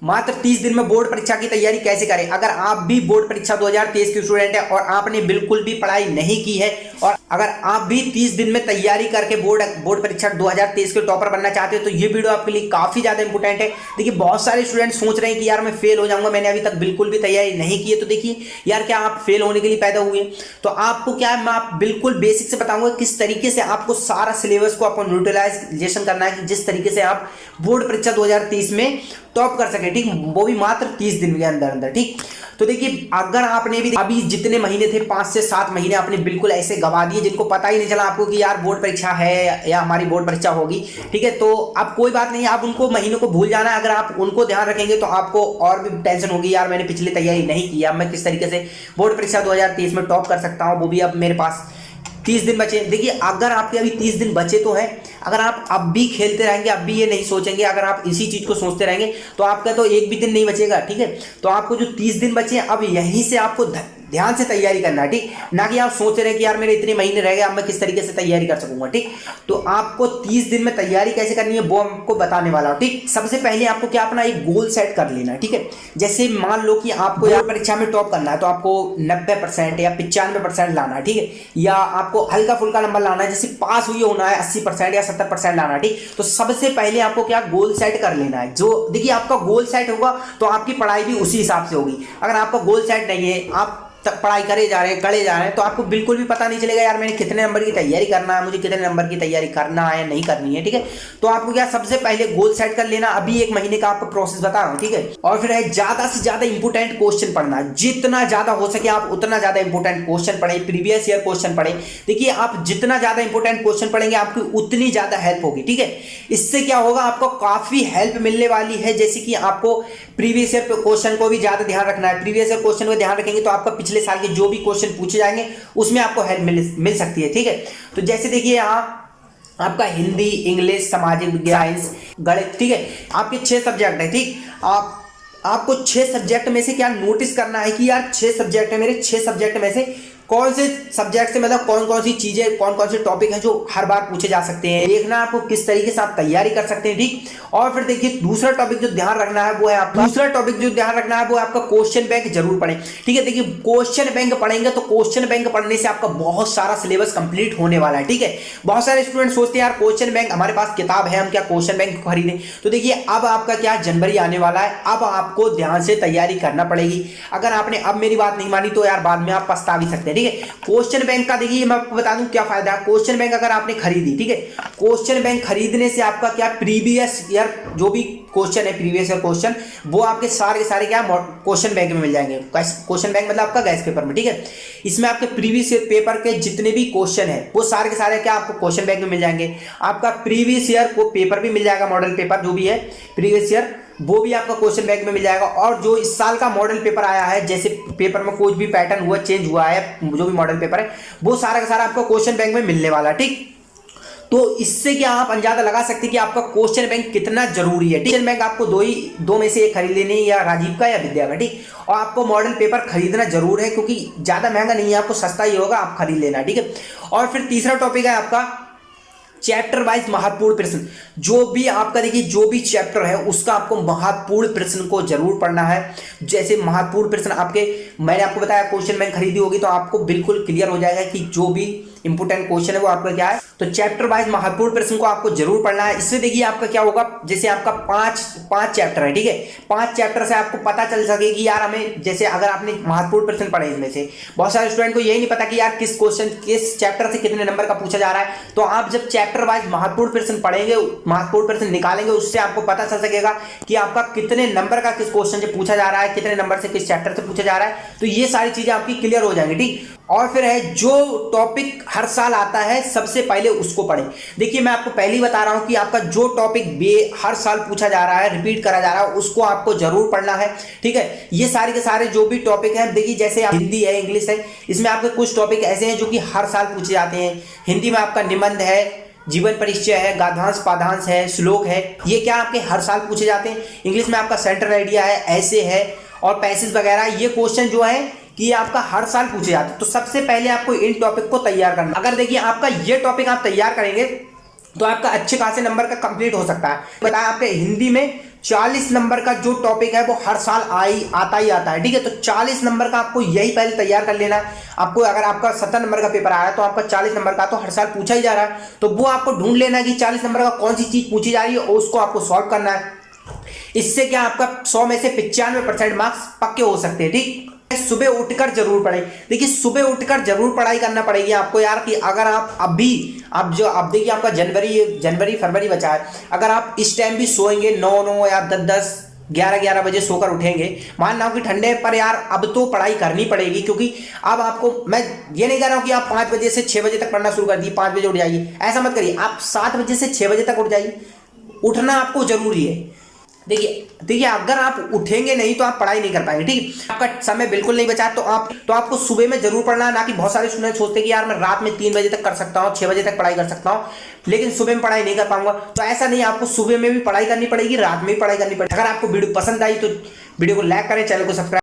मात्र 30 दिन में बोर्ड परीक्षा की तैयारी कैसे करें। अगर आप भी बोर्ड परीक्षा 2023 के स्टूडेंट है और आपने बिल्कुल भी पढ़ाई नहीं की है और अगर आप भी 30 दिन में तैयारी करके बोर्ड परीक्षा 2023 के टॉपर बनना चाहते हो तो ये वीडियो आपके लिए काफी ज्यादा इंपॉर्टेंट है। देखिए बहुत सारे स्टूडेंट सोच रहे हैं कि यार मैं फेल हो जाऊंगा, मैंने अभी तक बिल्कुल भी तैयारी नहीं की है। तो देखिए यार क्या आप फेल होने के लिए पैदा हुए? तो आपको क्या है, मैं आप बिल्कुल बेसिक से बताऊंगा किस तरीके से आपको सारा सिलेबस को आपको न्यूट्रलाइजेशन करना है कि जिस तरीके से आप बोर्ड परीक्षा 2023 में टॉप कर सके, ठीक, वो भी मात्र 30 दिन के अंदर अंदर, ठीक। तो देखिए अगर आपने भी अभी जितने महीने थे 5 से 7 महीने आपने बिल्कुल ऐसे गवा दिए जिनको पता ही नहीं चला आपको कि यार बोर्ड परीक्षा है या हमारी बोर्ड परीक्षा होगी, ठीक है। तो अब कोई बात नहीं, आप उनको महीनों को भूल जाना है। अगर आप उनको ध्यान रखेंगे तो आपको और भी टेंशन होगी, यार मैंने पिछली तैयारी नहीं की, अब मैं किस तरीके से बोर्ड परीक्षा 2023 में टॉप कर सकता हूँ, वो भी अब मेरे पास 30 दिन बचे। देखिए अगर आपके अभी 30 दिन बचे तो है, अगर आप अब भी खेलते रहेंगे, अब भी ये नहीं सोचेंगे, अगर आप इसी चीज को सोचते रहेंगे तो आपका तो एक भी दिन नहीं बचेगा, ठीक है। तो आपको जो 30 दिन बचे हैं अब यहीं से आपको ध्यान से तैयारी करना है, ठीक, ना कि आप सोच रहे हैं कि यार मेरे इतने महीने रह गए अब मैं किस तरीके से तैयारी कर सकूंगा, ठीक। तो आपको 30 दिन में तैयारी कैसे करनी है वो आपको बताने वाला हूं, ठीक। सबसे पहले आपको क्या अपना एक गोल सेट कर लेना है, ठीक है। जैसे मान लो कि आपको यार परीक्षा में टॉप करना है तो आपको 90% या 95% लाना है, ठीक है, या आपको हल्का फुल्का नंबर लाना है, जैसे पास हुई होना है 80% या 70% लाना है, ठीक। तो सबसे पहले आपको क्या गोल सेट कर लेना है। जो देखिए आपका गोल सेट होगा तो आपकी पढ़ाई भी उसी हिसाब से होगी। अगर आपका गोल सेट नहीं है, आप पढ़ाई करे जा रहे हैं तो आपको बिल्कुल भी पता नहीं चलेगा यार मैंने कितने नंबर की तैयारी करना है, मुझे कितने नंबर की तैयारी करना है नहीं करनी है, ठीक है। तो आपको क्या सबसे पहले गोल सेट कर लेना। अभी 1 महीने का आपको प्रोसेस बता रहा हूं, ठीक है। और फिर है ज्यादा से ज्यादा इंपोर्टेंट क्वेश्चन पढ़ना, जितना ज्यादा हो सके आप उतना ज्यादा इंपोर्टेंट क्वेश्चन पढ़े, प्रीवियस ईयर क्वेश्चन पढ़े। देखिए आप जितना ज्यादा इंपोर्टेंट क्वेश्चन पढ़ेंगे आपकी उतनी ज्यादा हेल्प होगी, ठीक है। इससे क्या होगा, आपको काफी हेल्प मिलने वाली है। जैसे कि आपको प्रीवियस ईयर क्वेश्चन को भी ज्यादा ध्यान रखना है। प्रीवियस ईयर क्वेश्चन को ध्यान रखेंगे तो आपका पिछले साल के जो भी क्वेश्चन पूछे जाएंगे उसमें आपको हेल्प मिल सकती है, ठीक है। तो जैसे देखिए यहाँ आपका हिंदी, इंग्लिश, सामाजिक विज्ञान, गणित, ठीक है, आपके 6 सब्जेक्ट है, ठीक। आपको 6 सब्जेक्ट में से क्या नोटिस करना है कि यार 6 सब्जेक्ट है मेरे, 6 सब्जेक्ट में से कौन से सब्जेक्ट से मतलब कौन कौन सी चीजें, कौन कौन से टॉपिक हैं जो हर बार पूछे जा सकते हैं। देखना आपको किस तरीके से आप तैयारी कर सकते हैं, ठीक। और फिर देखिए दूसरा टॉपिक जो ध्यान रखना है वो है आपका क्वेश्चन बैंक जरूर पढ़ें, ठीक है। देखिए क्वेश्चन बैंक पढ़ेंगे तो क्वेश्चन बैंक पढ़ने से आपका बहुत सारा सिलेबस कंप्लीट होने वाला है, ठीक है। बहुत सारे स्टूडेंट सोचते हैं यार क्वेश्चन बैंक हमारे पास किताब है, हम क्या क्वेश्चन बैंक खरीदें। तो देखिए अब आपका क्या जनवरी आने वाला है, अब आपको ध्यान से तैयारी करना पड़ेगी। अगर आपने अब मेरी बात नहीं मानी तो यार बाद में आप पछता भी सकते हैं, ठीक है। क्वेश्चन बैंक का देखिए मैं आपको बता दूं क्या फायदा है। क्वेश्चन बैंक अगर आपने खरीदी, ठीक है, क्वेश्चन बैंक खरीदने से आपका क्या प्रीवियस ईयर जो भी क्वेश्चन है, प्रीवियस ईयर क्वेश्चन, वो आपके सारे के सारे क्या क्वेश्चन बैंक में मिल जाएंगे। क्वेश्चन बैंक मतलब आपका गैस पेपर में, ठीक है। इसमें आपके प्रीवियस ईयर पेपर के जितने भी क्वेश्चन है वो सारे के सारे क्या आपको क्वेश्चन बैंक में मिल जाएंगे। आपका प्रीवियस ईयर को पेपर भी मिल जाएगा, मॉडल पेपर जो भी है प्रीवियस ईयर वो भी आपका क्वेश्चन बैंक में मिल जाएगा। और जो इस साल का मॉडल पेपर आया है, जैसे पेपर में कोई भी पैटर्न हुआ, चेंज हुआ है, जो भी मॉडल पेपर है वो सारा का सारा आपको क्वेश्चन बैंक में मिलने वाला, ठीक। तो इससे क्या आप अंदाजा लगा सकते हैं कि आपका क्वेश्चन बैंक कितना जरूरी है। क्वेश्चन बैंक आपको दो में से एक खरीद लेनी है, या राजीव का या विद्या का, ठीक। और आपको मॉडल पेपर खरीदना जरूर है क्योंकि ज्यादा महंगा नहीं है, आपको सस्ता ही होगा, आप खरीद लेना, ठीक है। और फिर तीसरा टॉपिक है आपका चैप्टर वाइज महत्वपूर्ण प्रश्न। जो भी आपका देखिए जो भी चैप्टर है उसका आपको महत्वपूर्ण प्रश्न को जरूर पढ़ना है। जैसे महत्वपूर्ण प्रश्न आपके, मैंने आपको बताया क्वेश्चन बैंक खरीदी होगी तो आपको बिल्कुल क्लियर हो जाएगा कि जो भी इंपोर्टेंट क्वेश्चन है वो आपका क्या है। तो चैप्टर वाइज महत्वपूर्ण प्रश्न को आपको जरूर पढ़ना है। इससे देखिए आपका क्या होगा, जैसे आपका पांच चैप्टर है, ठीक है, 5 चैप्टर से आपको पता चल सके कि यार हमें, जैसे अगर आपने महत्वपूर्ण प्रश्न पढ़े इनमें से, बहुत सारे स्टूडेंट को यही नहीं पता कि यार किस क्वेश्चन किस चैप्टर से कितने नंबर का पूछा जा रहा है। तो आप जब चैप्टर वाइज महत्वपूर्ण प्रश्न पढ़ेंगे, महत्वपूर्ण प्रश्न निकालेंगे, उससे आपको पता चल सकेगा कि आपका कितने नंबर का किस क्वेश्चन से पूछा जा रहा है, कितने नंबर से किस चैप्टर से पूछा जा रहा है। तो ये सारी चीजें आपकी क्लियर हो जाएंगी, ठीक। और फिर है जो टॉपिक हर साल आता है सबसे पहले उसको पढ़ें। देखिए मैं आपको पहले ही बता रहा हूं कि आपका जो टॉपिक हर साल पूछा जा रहा है, रिपीट करा जा रहा है, उसको आपको जरूर पढ़ना है, ठीक है। ये सारे के सारे जो भी टॉपिक हैं, देखिए जैसे हिंदी है, इंग्लिश है, इसमें आपके कुछ टॉपिक ऐसे हैं जो कि हर साल पूछे जाते हैं। हिंदी में आपका निबंध है, जीवन परिचय है, गाद्यांश पादांश है, श्लोक है, ये क्या आपके हर साल पूछे जाते हैं। इंग्लिश में आपका सेंट्रल आइडिया है, ऐसे है और पैसेज वगैरह, ये क्वेश्चन जो है कि आपका हर साल पूछे जाते हैं। तो सबसे पहले आपको इन टॉपिक को तैयार करना। अगर देखिए आपका ये टॉपिक आप तैयार करेंगे तो आपका अच्छे खासे नंबर का कंप्लीट हो सकता है। बताया आपके हिंदी में 40 नंबर का जो टॉपिक है वो हर साल आता ही आता है, ठीक है। तो 40 नंबर का आपको यही पहले तैयार कर लेना। आपको अगर आपका 70 नंबर का पेपर आया तो आपका 40 नंबर का तो हर साल पूछा ही जा रहा है, तो वो आपको ढूंढ लेना कि 40 नंबर का कौन सी चीज पूछी जा रही है और उसको आपको सॉल्व करना है। इससे क्या आपका 100 में से 95% मार्क्स पक्के हो सकते हैं, ठीक। सुबह उठकर जरूर पढ़ाई। देखिए सुबह उठकर जरूर पढ़ाई करना पड़ेगी आपको यार, कि अगर आप अब देखिए आपका जनवरी फरवरी बचा है, अगर आप इस टाइम भी सोएंगे 9 या 10 11 बजे सोकर उठेंगे, मान लो कि ठंडे पर यार अब तो पढ़ाई करनी पड़ेगी, क्योंकि अब आपको मैं ये नहीं कह रहा हूं कि आप 5 बजे से 6 बजे तक पढ़ना शुरू कर दिए, 5 बजे उठ जाइए, ऐसा मत करिए। आप 7 बजे से 6 बजे तक उठ जाइए, उठना आपको जरूरी है। देखिए अगर आप उठेंगे नहीं तो आप पढ़ाई नहीं कर पाएंगे, ठीक। आपका समय बिल्कुल नहीं बचा, तो आपको सुबह में जरूर पढ़ना है। ना कि बहुत सारे स्टूडेंट सोचते हैं कि यार मैं रात में 3 बजे तक कर सकता हूँ, 6 बजे तक पढ़ाई कर सकता हूँ, लेकिन सुबह में पढ़ाई नहीं कर पाऊंगा। तो ऐसा नहीं, आपको सुबह में भी पढ़ाई करनी पड़ेगी, रात में भी पढ़ाई करनी पड़ेगी। अगर आपको वीडियो पसंद आई तो वीडियो को लाइक करें, चैनल को सब्सक्राइब